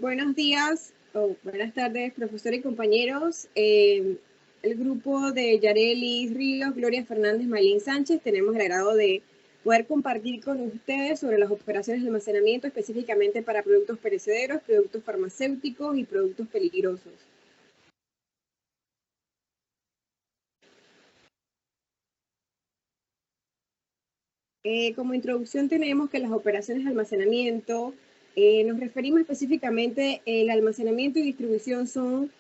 Buenos días o buenas tardes, profesor y compañeros. El grupo de Yarelis Ríos, Gloria Fernández, Maylin Sánchez, tenemos el agrado de poder compartir con ustedes sobre las operaciones de almacenamiento específicamente para productos perecederos, productos farmacéuticos y productos peligrosos. Como introducción tenemos que las operaciones de almacenamiento, nos referimos específicamente el almacenamiento y distribución son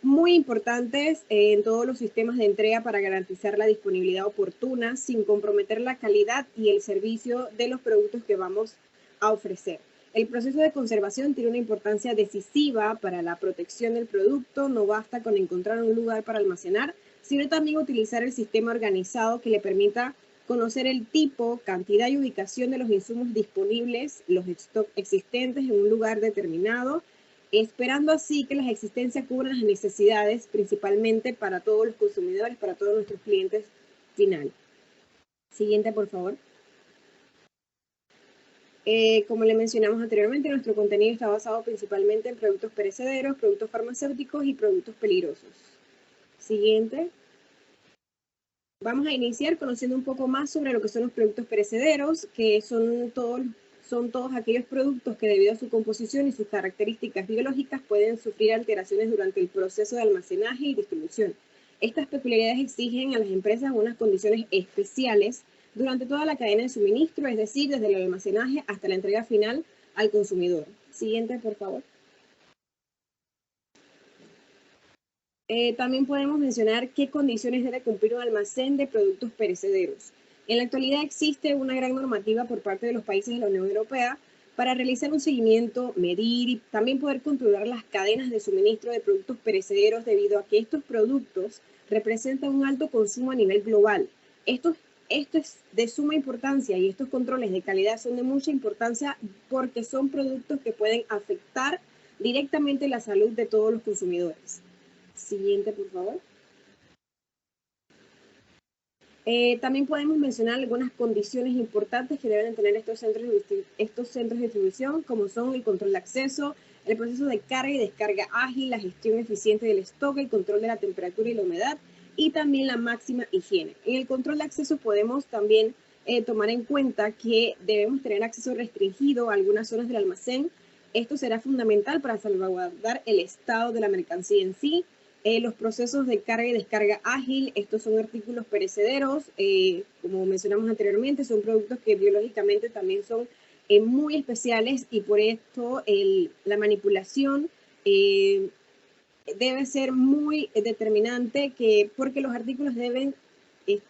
muy importantes en todos los sistemas de entrega para garantizar la disponibilidad oportuna sin comprometer la calidad y el servicio de los productos que vamos a ofrecer. El proceso de conservación tiene una importancia decisiva para la protección del producto. No basta con encontrar un lugar para almacenar, sino también utilizar el sistema organizado que le permita conocer el tipo, cantidad y ubicación de los insumos disponibles, los stock existentes en un lugar determinado, esperando así que las existencias cubran las necesidades principalmente para todos los consumidores, para todos nuestros clientes final. Siguiente, por favor. Como le mencionamos anteriormente, nuestro contenido está basado principalmente en productos perecederos, productos farmacéuticos y productos peligrosos. Siguiente. Vamos a iniciar conociendo un poco más sobre lo que son los productos perecederos, que son todos aquellos productos que debido a su composición y sus características biológicas pueden sufrir alteraciones durante el proceso de almacenaje y distribución. Estas peculiaridades exigen a las empresas unas condiciones especiales durante toda la cadena de suministro, es decir, desde el almacenaje hasta la entrega final al consumidor. Siguiente, por favor. También podemos mencionar qué condiciones debe cumplir un almacén de productos perecederos. En la actualidad existe una gran normativa por parte de los países de la Unión Europea para realizar un seguimiento, medir y también poder controlar las cadenas de suministro de productos perecederos debido a que estos productos representan un alto consumo a nivel global. Esto es de suma importancia y estos controles de calidad son de mucha importancia porque son productos que pueden afectar directamente la salud de todos los consumidores. Siguiente, por favor. También podemos mencionar algunas condiciones importantes que deben tener estos centros de distribución, como son el control de acceso, el proceso de carga y descarga ágil, la gestión eficiente del stock, el control de la temperatura y la humedad, y también la máxima higiene. En el control de acceso podemos también tomar en cuenta que debemos tener acceso restringido a algunas zonas del almacén. Esto será fundamental para salvaguardar el estado de la mercancía en sí. Los procesos de carga y descarga ágil, estos son artículos perecederos, como mencionamos anteriormente, son productos que biológicamente también son muy especiales y por esto la manipulación debe ser muy determinante porque los artículos deben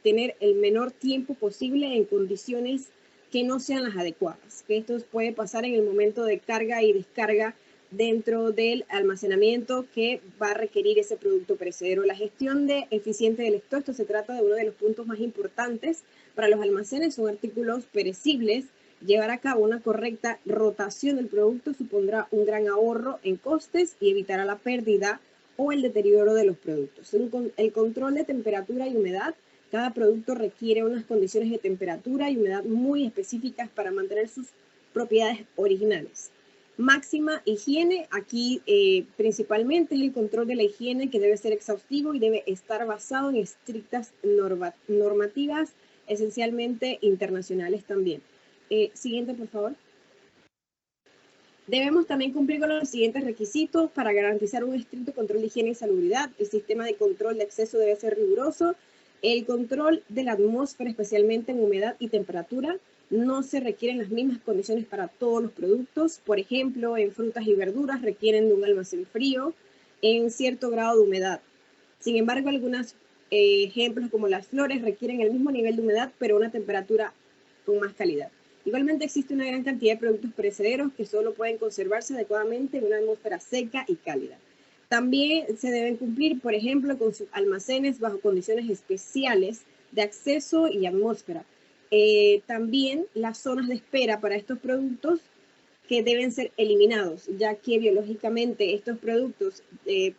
tener el menor tiempo posible en condiciones que no sean las adecuadas. Que esto puede pasar en el momento de carga y descarga dentro del almacenamiento que va a requerir ese producto perecedero. La gestión eficiente del stock, esto se trata de uno de los puntos más importantes para los almacenes, son artículos perecibles. Llevar a cabo una correcta rotación del producto supondrá un gran ahorro en costes y evitará la pérdida o el deterioro de los productos. El control de temperatura y humedad. Cada producto requiere unas condiciones de temperatura y humedad muy específicas para mantener sus propiedades originales. Máxima higiene, aquí principalmente es el control de la higiene que debe ser exhaustivo y debe estar basado en estrictas normativas, esencialmente internacionales también. Siguiente, por favor. Debemos también cumplir con los siguientes requisitos para garantizar un estricto control de higiene y salubridad. El sistema de control de acceso debe ser riguroso. El control de la atmósfera, especialmente en humedad y temperatura, no se requieren las mismas condiciones para todos los productos. Por ejemplo, en frutas y verduras requieren de un almacén frío en cierto grado de humedad. Sin embargo, algunos ejemplos como las flores requieren el mismo nivel de humedad, pero una temperatura con más calidad. Igualmente existe una gran cantidad de productos perecederos que solo pueden conservarse adecuadamente en una atmósfera seca y cálida. También se deben cumplir, por ejemplo, con sus almacenes bajo condiciones especiales de acceso y atmósfera. También las zonas de espera para estos productos que deben ser eliminados, ya que biológicamente estos productos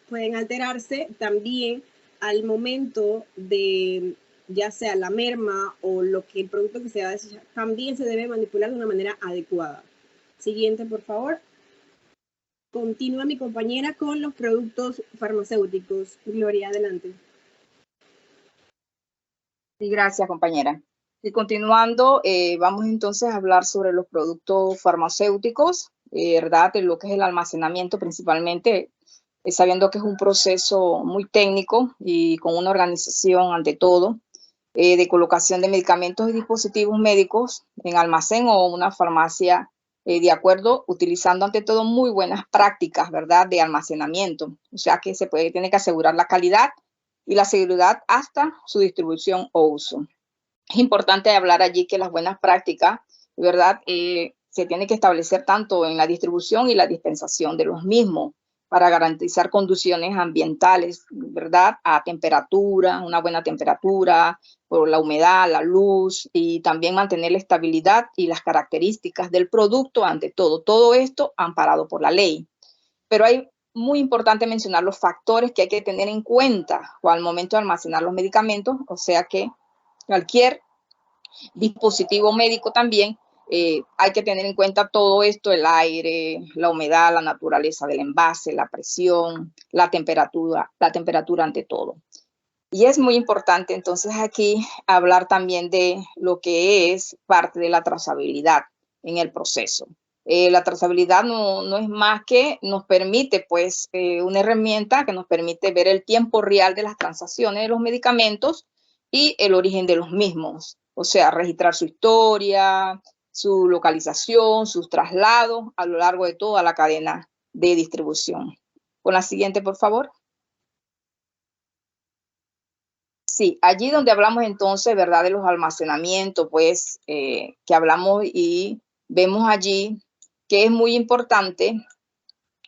pueden alterarse también al momento de ya sea la merma o lo que el producto que se va a desechar, también se debe manipular de una manera adecuada. Siguiente, por favor. Continúa mi compañera con los productos farmacéuticos. Gloria, adelante. Sí, gracias, compañera. Y continuando, vamos entonces a hablar sobre los productos farmacéuticos, ¿verdad? De lo que es el almacenamiento principalmente, sabiendo que es un proceso muy técnico y con una organización ante todo, de colocación de medicamentos y dispositivos médicos en almacén o una farmacia, de acuerdo, utilizando ante todo muy buenas prácticas, ¿verdad? De almacenamiento. O sea que tiene que asegurar la calidad y la seguridad hasta su distribución o uso. Es importante hablar allí que las buenas prácticas, ¿verdad? Se tiene que establecer tanto en la distribución y la dispensación de los mismos para garantizar condiciones ambientales, ¿verdad? A temperatura, una buena temperatura, por la humedad, la luz y también mantener la estabilidad y las características del producto ante todo. Todo esto amparado por la ley. Pero hay muy importante mencionar los factores que hay que tener en cuenta al momento de almacenar los medicamentos, o sea que cualquier dispositivo médico también, hay que tener en cuenta todo esto: el aire, la humedad, la naturaleza del envase, la presión, la temperatura ante todo. Y es muy importante entonces aquí hablar también de lo que es parte de la trazabilidad en el proceso. La trazabilidad no es más que nos permite, pues, una herramienta que nos permite ver el tiempo real de las transacciones de los medicamentos y el origen de los mismos. O sea, registrar su historia, su localización, sus traslados a lo largo de toda la cadena de distribución. Con la siguiente, por favor. Sí, allí donde hablamos entonces, ¿verdad? De los almacenamientos, pues, que hablamos y vemos allí que es muy importante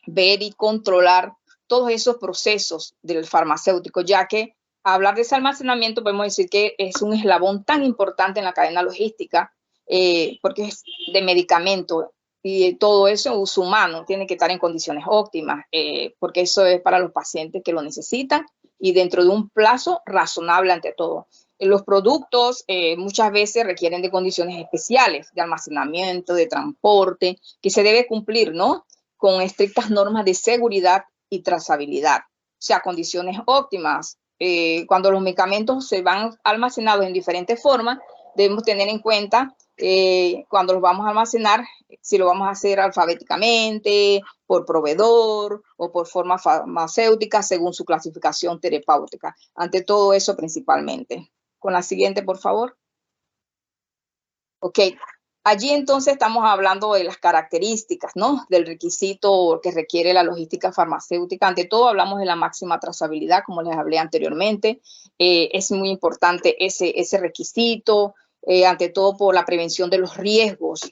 ver y controlar todos esos procesos del farmacéutico, ya que hablar de ese almacenamiento podemos decir que es un eslabón tan importante en la cadena logística, porque es de medicamento y todo eso, uso humano, tiene que estar en condiciones óptimas, porque eso es para los pacientes que lo necesitan y dentro de un plazo razonable ante todo. Los productos muchas veces requieren de condiciones especiales de almacenamiento, de transporte, que se debe cumplir, ¿no? Con estrictas normas de seguridad y trazabilidad, o sea, condiciones óptimas. Cuando los medicamentos se van almacenados en diferentes formas, debemos tener en cuenta cuando los vamos a almacenar, si lo vamos a hacer alfabéticamente, por proveedor o por forma farmacéutica, según su clasificación terapéutica. Ante todo eso principalmente. Con la siguiente, por favor. Ok, allí entonces estamos hablando de las características, ¿no? Del requisito que requiere la logística farmacéutica. Ante todo hablamos de la máxima trazabilidad, como les hablé anteriormente. Es muy importante ese requisito, ante todo por la prevención de los riesgos.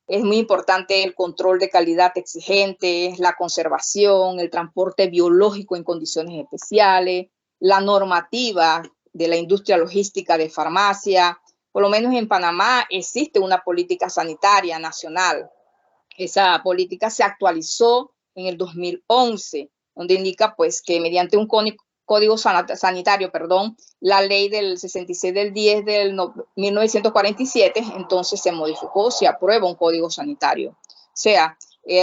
Es muy importante el control de calidad exigente, la conservación, el transporte biológico en condiciones especiales, la normativa de la industria logística de farmacia. Por lo menos en Panamá existe una política sanitaria nacional. Esa política se actualizó en el 2011, donde indica pues que mediante un código sanitario, la ley del 66 del 10 del 1947, entonces se modificó, se aprueba un código sanitario. O sea,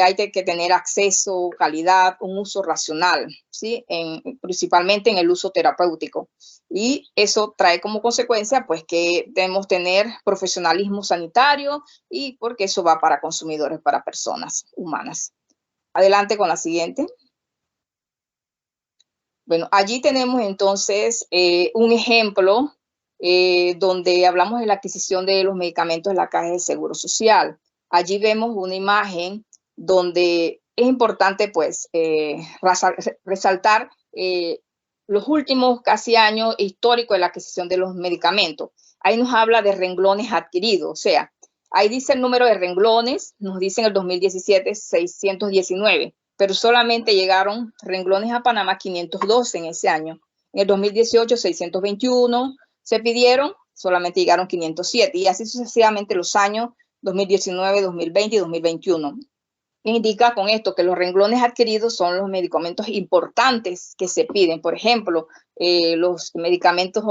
hay que tener acceso, calidad, un uso racional, ¿sí? Principalmente en el uso terapéutico. Y eso trae como consecuencia pues que debemos tener profesionalismo sanitario y porque eso va para consumidores, para personas humanas. Adelante con la siguiente. Bueno, allí tenemos entonces un ejemplo donde hablamos de la adquisición de los medicamentos de la Caja de Seguro Social. Allí vemos una imagen donde es importante pues resaltar los últimos casi años históricos de la adquisición de los medicamentos. Ahí nos habla de renglones adquiridos, o sea, ahí dice el número de renglones, nos dice en el 2017 619, pero solamente llegaron renglones a Panamá 512 en ese año. En el 2018 621 se pidieron, solamente llegaron 507 y así sucesivamente los años 2019, 2020 y 2021. Indica con esto que los renglones adquiridos son los medicamentos importantes que se piden. Por ejemplo, los medicamentos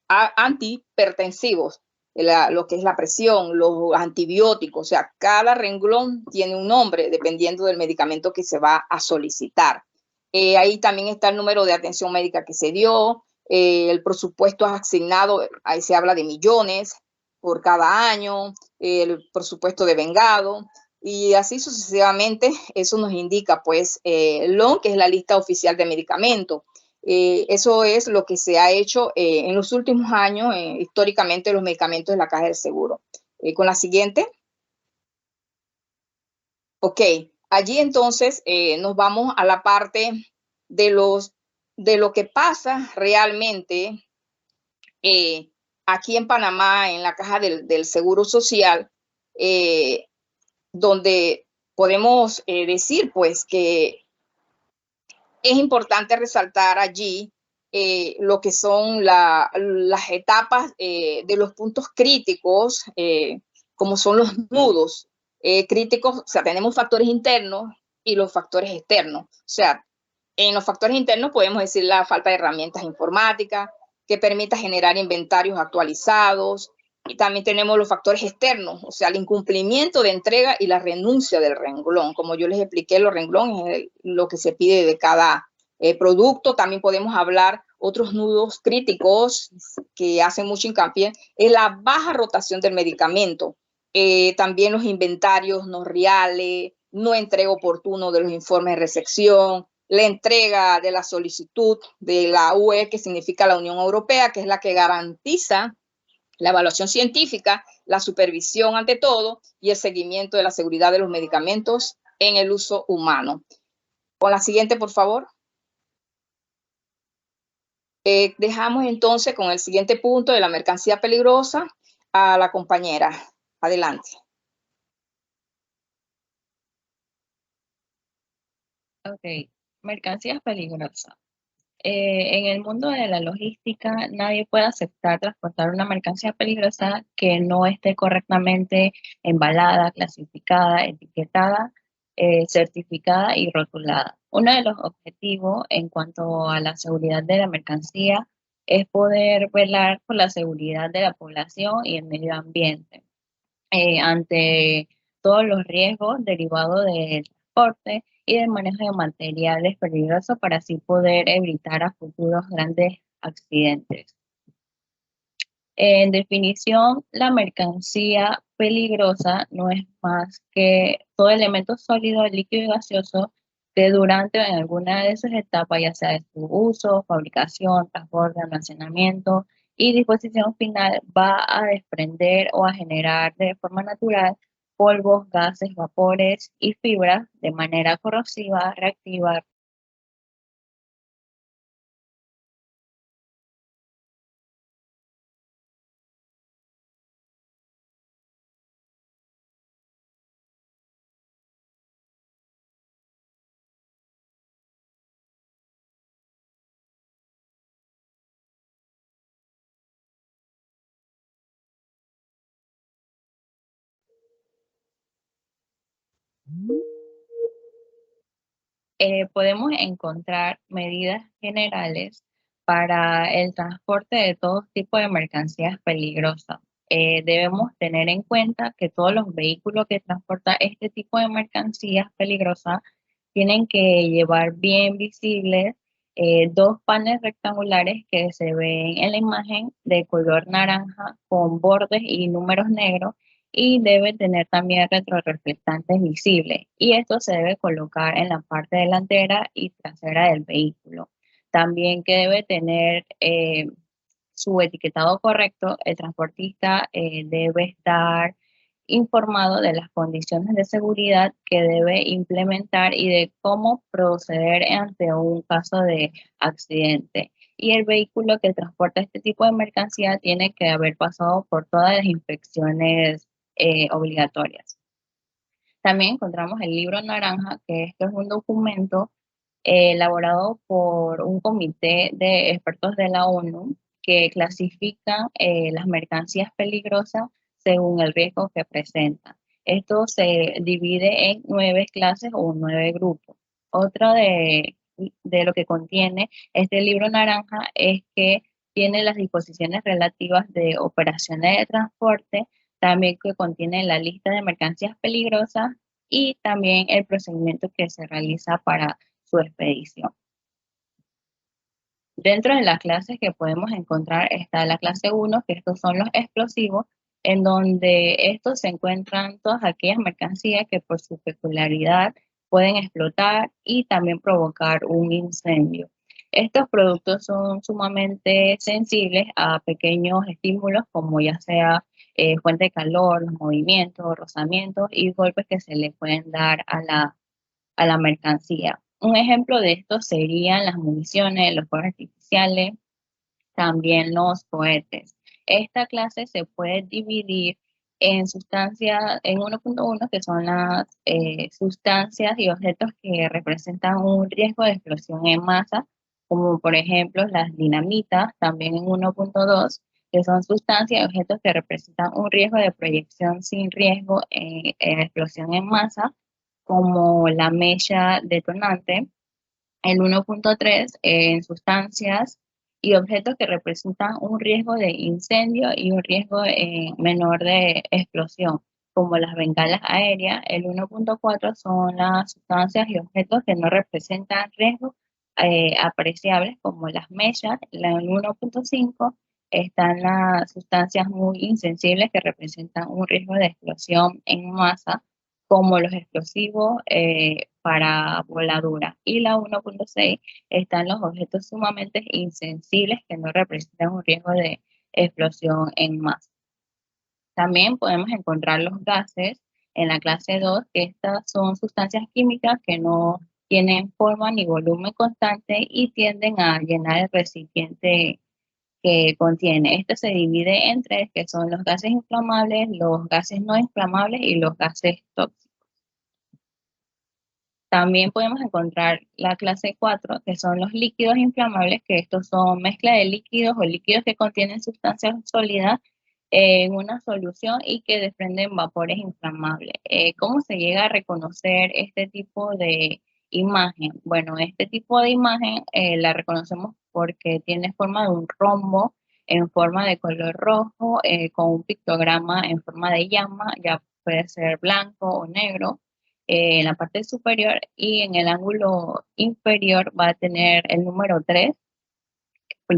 antihipertensivos, lo que es la presión, los antibióticos, o sea, cada renglón tiene un nombre dependiendo del medicamento que se va a solicitar. Ahí también está el número de atención médica que se dio, el presupuesto asignado, ahí se habla de millones por cada año, el presupuesto de vengado, y así sucesivamente. Eso nos indica, pues, LON, que es la lista oficial de medicamentos. Eso es lo que se ha hecho en los últimos años, históricamente, los medicamentos de la Caja del Seguro. Con la siguiente. Ok, allí entonces nos vamos a la parte de lo que pasa realmente aquí en Panamá, en la Caja del Seguro Social, donde podemos decir, pues, que es importante resaltar allí lo que son las etapas de los puntos críticos, como son los nudos críticos. O sea, tenemos factores internos y los factores externos. O sea, en los factores internos podemos decir la falta de herramientas informáticas que permita generar inventarios actualizados. Y también tenemos los factores externos, o sea, el incumplimiento de entrega y la renuncia del renglón. Como yo les expliqué, los renglones es lo que se pide de cada producto. También podemos hablar otros nudos críticos que hacen mucho hincapié, es la baja rotación del medicamento. También los inventarios no reales, no entrega oportuno de los informes de recepción, la entrega de la solicitud de la UE, que significa la Unión Europea, que es la que garantiza la evaluación científica, la supervisión ante todo y el seguimiento de la seguridad de los medicamentos en el uso humano. Con la siguiente, por favor. Dejamos entonces con el siguiente punto de la mercancía peligrosa a la compañera. Adelante. Ok, mercancías peligrosas. En el mundo de la logística, nadie puede aceptar transportar una mercancía peligrosa que no esté correctamente embalada, clasificada, etiquetada, certificada y rotulada. Uno de los objetivos en cuanto a la seguridad de la mercancía es poder velar por la seguridad de la población y el medio ambiente ante todos los riesgos derivados del transporte y del manejo de materiales peligrosos para así poder evitar a futuros grandes accidentes. En definición, la mercancía peligrosa no es más que todo elemento sólido, líquido y gaseoso que durante o en alguna de sus etapas, ya sea de su uso, fabricación, transporte, almacenamiento y disposición final, va a desprender o a generar de forma natural polvos, gases, vapores y fibras de manera corrosiva, reactiva. Podemos encontrar medidas generales para el transporte de todo tipo de mercancías peligrosas. Debemos tener en cuenta que todos los vehículos que transportan este tipo de mercancías peligrosas tienen que llevar bien visibles dos paneles rectangulares que se ven en la imagen de color naranja con bordes y números negros, y debe tener también retroreflectantes visibles, y esto se debe colocar en la parte delantera y trasera del vehículo. También que debe tener su etiquetado correcto. El transportista debe estar informado de las condiciones de seguridad que debe implementar y de cómo proceder ante un caso de accidente. Y el vehículo que transporta este tipo de mercancía tiene que haber pasado por todas las inspecciones obligatorias. También encontramos el libro naranja, que esto es un documento elaborado por un comité de expertos de la ONU que clasifican las mercancías peligrosas según el riesgo que presentan. Esto se divide en 9 clases o 9 grupos. Otra de lo que contiene este libro naranja es que tiene las disposiciones relativas de operaciones de transporte, también que contiene la lista de mercancías peligrosas y también el procedimiento que se realiza para su expedición. Dentro de las clases que podemos encontrar está la clase 1, que estos son los explosivos, en donde estos se encuentran todas aquellas mercancías que por su peculiaridad pueden explotar y también provocar un incendio. Estos productos son sumamente sensibles a pequeños estímulos como ya sea fuente de calor, los movimientos, rozamientos y golpes que se le pueden dar a la mercancía. Un ejemplo de esto serían las municiones, los fuegos artificiales, también los cohetes. Esta clase se puede dividir en sustancias, en 1.1, que son las sustancias y objetos que representan un riesgo de explosión en masa, como por ejemplo las dinamitas, también en 1.2, que son sustancias y objetos que representan un riesgo de proyección sin riesgo en explosión en masa, como la mecha detonante. El 1.3 en sustancias y objetos que representan un riesgo de incendio y un riesgo menor de explosión, como las bengalas aéreas. El 1.4 son las sustancias y objetos que no representan riesgos apreciables, como las mechas. En el 1.5 están las sustancias muy insensibles que representan un riesgo de explosión en masa, como los explosivos para voladura. Y la 1.6 están los objetos sumamente insensibles que no representan un riesgo de explosión en masa. También podemos encontrar los gases en la clase 2, que estas son sustancias químicas que no tienen forma ni volumen constante y tienden a llenar el recipiente que contiene. Este se divide en tres, que son los gases inflamables, los gases no inflamables y los gases tóxicos. También podemos encontrar la clase 4, que son los líquidos inflamables, que estos son mezcla de líquidos o líquidos que contienen sustancias sólidas en una solución y que desprenden vapores inflamables. ¿Cómo se llega a reconocer este tipo de imagen? Bueno, este tipo de imagen la reconocemos porque tiene forma de un rombo en forma de color rojo, con un pictograma en forma de llama, ya puede ser blanco o negro en la parte superior, y en el ángulo inferior va a tener el número 3,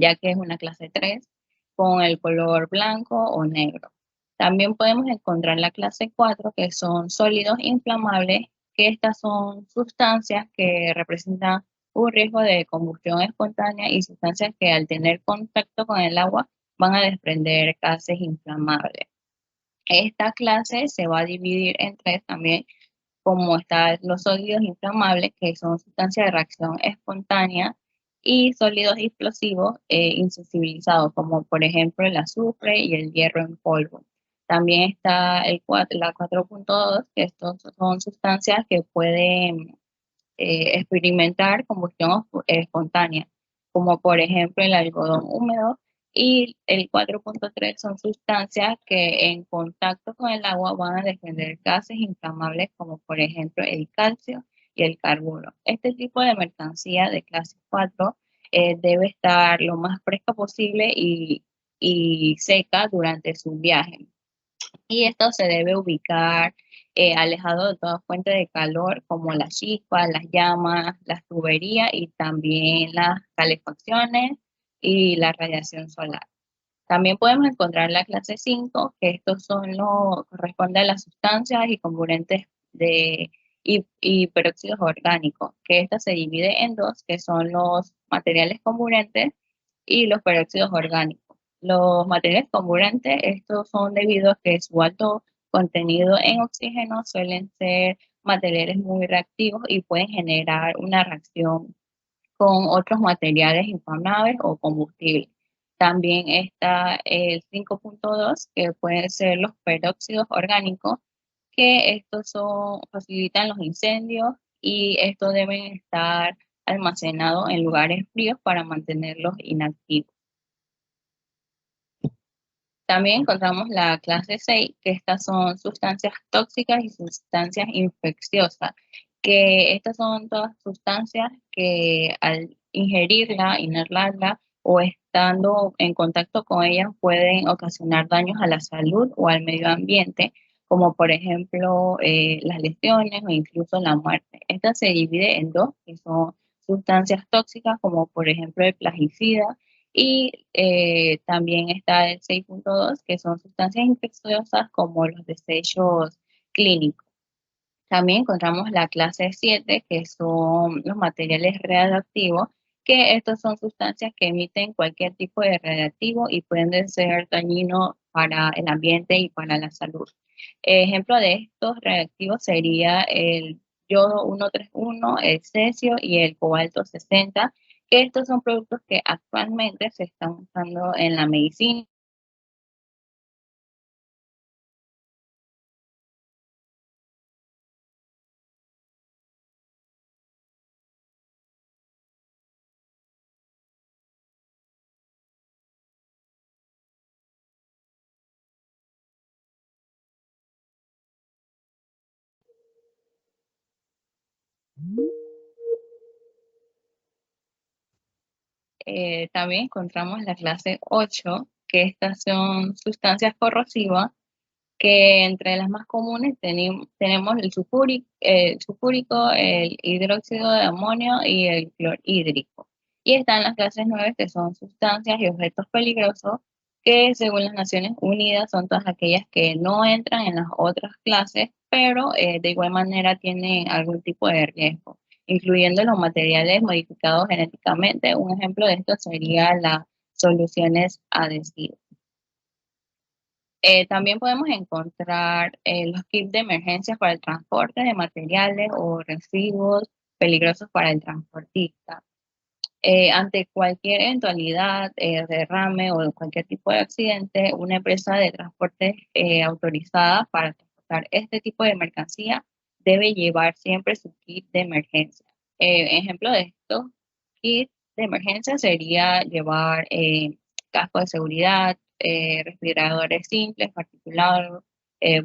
ya que es una clase 3, con el color blanco o negro. También podemos encontrar la clase 4, que son sólidos inflamables, que estas son sustancias que representan un riesgo de combustión espontánea y sustancias que al tener contacto con el agua van a desprender gases inflamables. Esta clase se va a dividir en tres también, como están los sólidos inflamables, que son sustancias de reacción espontánea, y sólidos explosivos insensibilizados, como por ejemplo el azufre y el hierro en polvo. También está la 4.2, que estos son sustancias que pueden experimentar combustión espontánea, como por ejemplo el algodón húmedo, y el 4.3 son sustancias que en contacto con el agua van a desprender gases inflamables, como por ejemplo el calcio y el carburo. Este tipo de mercancía de clase 4 debe estar lo más fresca posible y seca durante su viaje. Y esto se debe ubicar alejado de toda fuente de calor, como las chispas, las llamas, las tuberías y también las calefacciones y la radiación solar. También podemos encontrar la clase 5, que estos son los corresponde a las sustancias y componentes y peróxidos orgánicos, que esta se divide en dos, que son los materiales componentes y los peróxidos orgánicos. Los materiales comburantes, estos son debido a que su alto contenido en oxígeno suelen ser materiales muy reactivos y pueden generar una reacción con otros materiales inflamables o combustibles. También está el 5.2, que pueden ser los peróxidos orgánicos, que estos facilitan los incendios y estos deben estar almacenados en lugares fríos para mantenerlos inactivos. También encontramos la clase 6, que estas son sustancias tóxicas y sustancias infecciosas, que estas son todas sustancias que al ingerirla, inhalarla o estando en contacto con ellas pueden ocasionar daños a la salud o al medio ambiente, como por ejemplo las lesiones o incluso la muerte. Esta se divide en dos, que son sustancias tóxicas, como por ejemplo el plaguicida, y también está el 6.2, que son sustancias infecciosas como los desechos clínicos. También encontramos la clase 7, que son los materiales radiactivos, que estos son sustancias que emiten cualquier tipo de radiactivo y pueden ser dañinos para el ambiente y para la salud. Ejemplo de estos radiactivos sería el yodo 131, el cesio y el cobalto 60, que estos son productos que actualmente se están usando en la medicina. También encontramos la clase 8, que estas son sustancias corrosivas, que entre las más comunes tenemos el sulfúrico, el hidróxido de amonio y el clorhídrico. Y están las clases 9, que son sustancias y objetos peligrosos, que según las Naciones Unidas son todas aquellas que no entran en las otras clases, pero de igual manera tienen algún tipo de riesgo, incluyendo los materiales modificados genéticamente. Un ejemplo de esto sería las soluciones adhesivas. También podemos encontrar los kits de emergencias para el transporte de materiales o residuos peligrosos para el transportista. Ante cualquier eventualidad, derrame o cualquier tipo de accidente, una empresa de transporte autorizada para transportar este tipo de mercancía debe llevar siempre su kit de emergencia. Ejemplo de estos kits de emergencia sería llevar casco de seguridad, respiradores simples, particulares,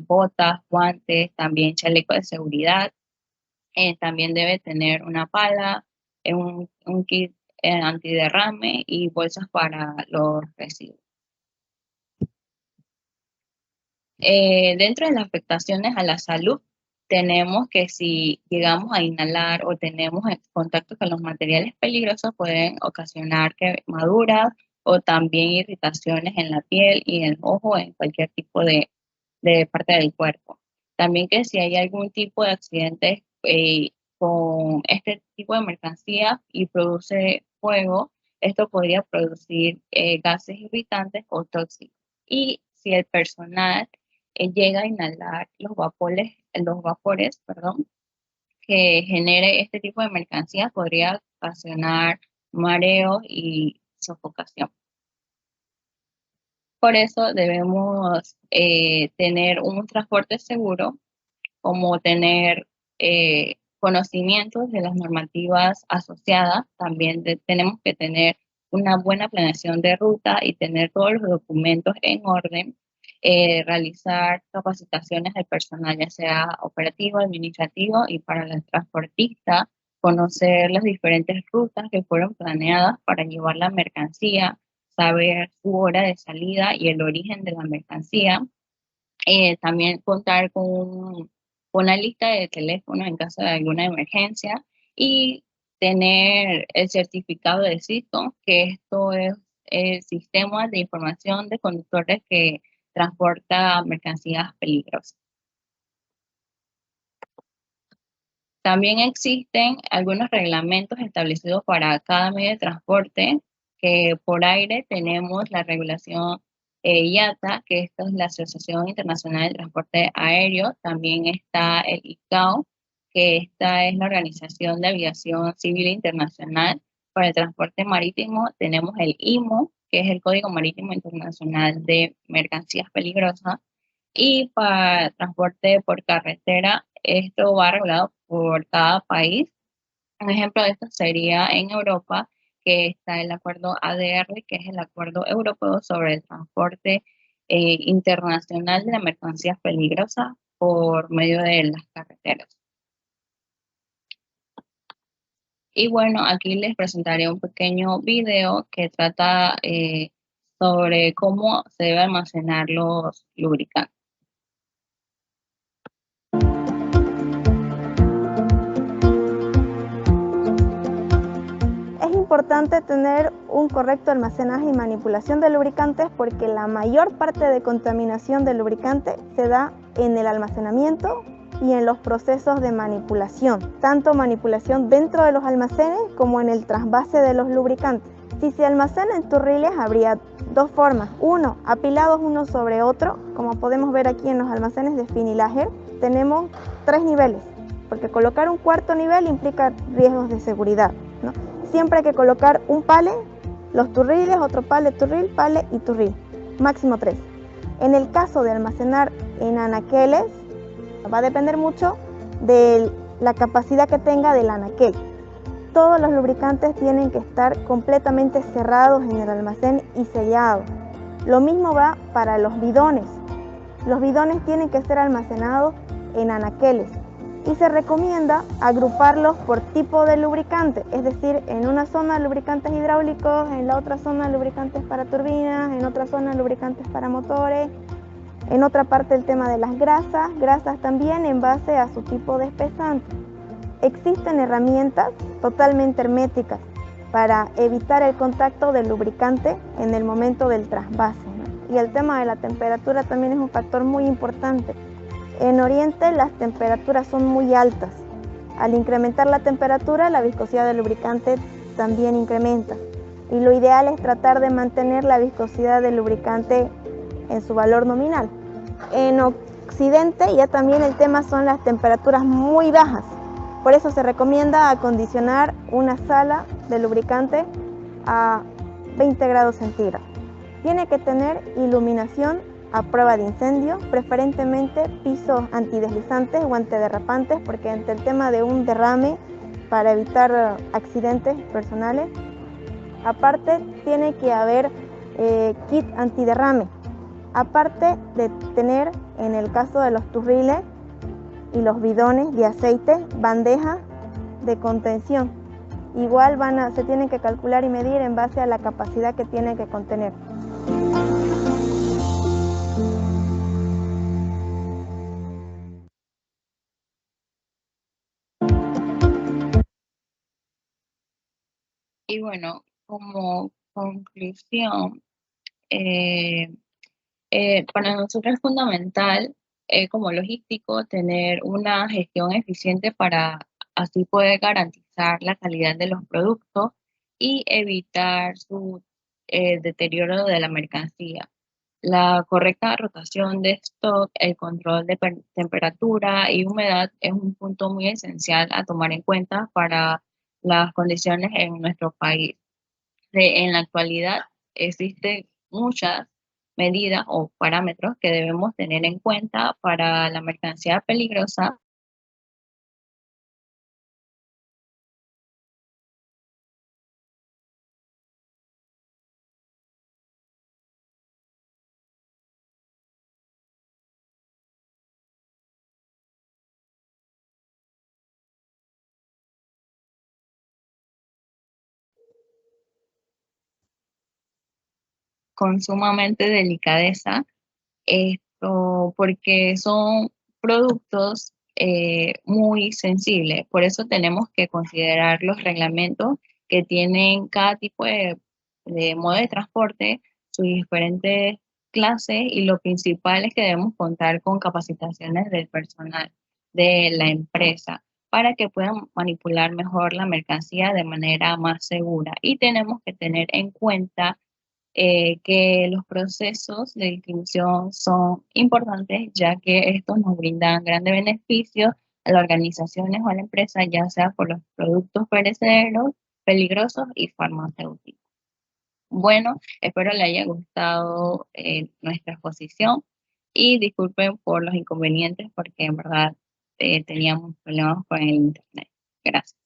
botas, guantes, también chaleco de seguridad. También debe tener una pala, un kit antiderrame y bolsas para los residuos. Dentro de las afectaciones a la salud, tenemos que si llegamos a inhalar o tenemos contacto con los materiales peligrosos, pueden ocasionar quemaduras o también irritaciones en la piel y en el ojo, en cualquier tipo de parte del cuerpo. También que si hay algún tipo de accidente con este tipo de mercancía y produce fuego, esto podría producir gases irritantes o tóxicos. Y si el personal llega a inhalar los vapores, perdón, que genere este tipo de mercancía, podría ocasionar mareos y sofocación. Por eso debemos tener un transporte seguro, como tener conocimientos de las normativas asociadas. También tenemos que tener una buena planeación de ruta y tener todos los documentos en orden. Realizar capacitaciones del personal, ya sea operativo, administrativo y para el transportista, conocer las diferentes rutas que fueron planeadas para llevar la mercancía, saber su hora de salida y el origen de la mercancía. También contar con una lista de teléfonos en caso de alguna emergencia y tener el certificado de SISCO, que esto es el sistema de información de conductores que transporta mercancías peligrosas. También existen algunos reglamentos establecidos para cada medio de transporte, que por aire tenemos la regulación IATA, que esta es la Asociación Internacional de Transporte Aéreo. También está el ICAO, que esta es la Organización de Aviación Civil Internacional. Para el transporte marítimo tenemos el IMO, que es el Código Marítimo Internacional de Mercancías Peligrosas. Y para transporte por carretera, esto va regulado por cada país. Un ejemplo de esto sería en Europa, que está el acuerdo ADR, que es el acuerdo europeo sobre el transporte internacional de las mercancías peligrosas por medio de las carreteras. Y bueno, aquí les presentaré un pequeño video que trata sobre cómo se debe almacenar los lubricantes. Es importante tener un correcto almacenaje y manipulación de lubricantes porque la mayor parte de contaminación del lubricante se da en el almacenamiento y en los procesos de manipulación, tanto manipulación dentro de los almacenes como en el trasvase de los lubricantes. Si se almacena en turriles habría dos formas. Uno, apilados uno sobre otro, como podemos ver aquí en los almacenes de Finilager, tenemos 3 niveles, porque colocar un cuarto nivel implica riesgos de seguridad, ¿no? Siempre hay que colocar un pale, los turriles, otro pale y turril, máximo 3. En el caso de almacenar en anaqueles, va a depender mucho de la capacidad que tenga del anaquel. Todos los lubricantes tienen que estar completamente cerrados en el almacén y sellados. Lo mismo va para los bidones. Los bidones tienen que ser almacenados en anaqueles y se recomienda agruparlos por tipo de lubricante, es decir, en una zona lubricantes hidráulicos, en la otra zona lubricantes para turbinas, en otra zona lubricantes para motores, en otra parte el tema de las grasas también en base a su tipo de espesante. Existen herramientas totalmente herméticas para evitar el contacto del lubricante en el momento del trasvase, ¿no? Y el tema de la temperatura también es un factor muy importante. En Oriente las temperaturas son muy altas. Al incrementar la temperatura, la viscosidad del lubricante también incrementa. Y lo ideal es tratar de mantener la viscosidad del lubricante en su valor nominal. En Occidente ya también el tema son las temperaturas muy bajas. Por eso se recomienda acondicionar una sala de lubricante a 20 grados centígrados. Tiene que tener iluminación a prueba de incendio, preferentemente pisos antideslizantes o antiderrapantes, porque ante el tema de un derrame, para evitar accidentes personales. Aparte, tiene que haber kit antiderrame, aparte de tener, en el caso de los turriles y los bidones de aceite, bandejas de contención. Igual se tienen que calcular y medir en base a la capacidad que tiene que contener. Y bueno, como conclusión, para nosotros es fundamental, como logístico, tener una gestión eficiente para así poder garantizar la calidad de los productos y evitar su deterioro de la mercancía. La correcta rotación de stock, el control de temperatura y humedad es un punto muy esencial a tomar en cuenta para las condiciones en nuestro país. En la actualidad existen muchas medidas o parámetros que debemos tener en cuenta para la mercancía peligrosa. Con sumamente delicadeza, esto porque son productos muy sensibles. Por eso tenemos que considerar los reglamentos que tienen cada tipo de modo de transporte, sus diferentes clases, y lo principal es que debemos contar con capacitaciones del personal de la empresa para que puedan manipular mejor la mercancía de manera más segura. Y tenemos que tener en cuenta que los procesos de distribución son importantes, ya que estos nos brindan grandes beneficios a las organizaciones o a la empresa, ya sea por los productos perecederos, peligrosos y farmacéuticos. Bueno, espero le haya gustado nuestra exposición y disculpen por los inconvenientes porque en verdad teníamos problemas con el internet. Gracias.